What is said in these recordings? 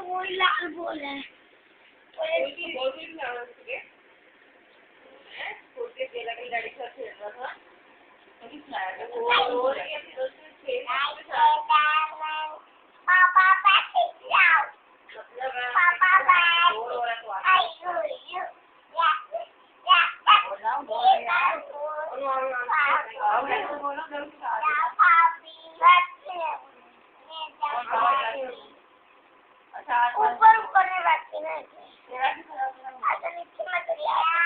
वो लाल बोल है छोटे केला की गाड़ी का खेल रहा था पापा पैसे लाओ पापा ऊपर ऊपर में रखी ना अच्छा नीचे मत लिया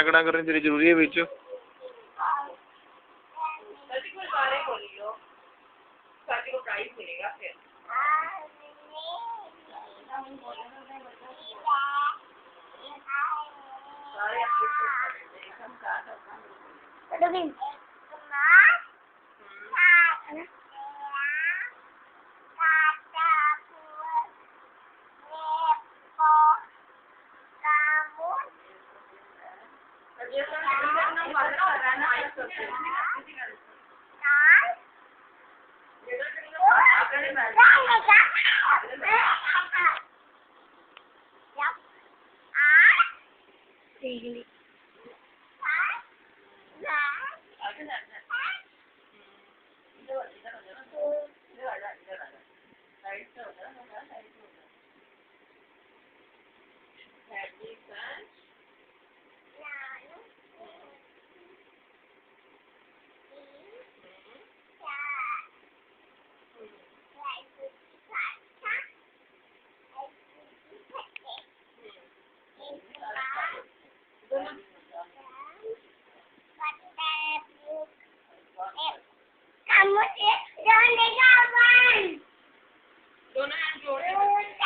कना करनी तेरी जरूरी है बिच प्राइस मिलेगा फिर kamu sih jangan digabung. दोनों हाथ जोड़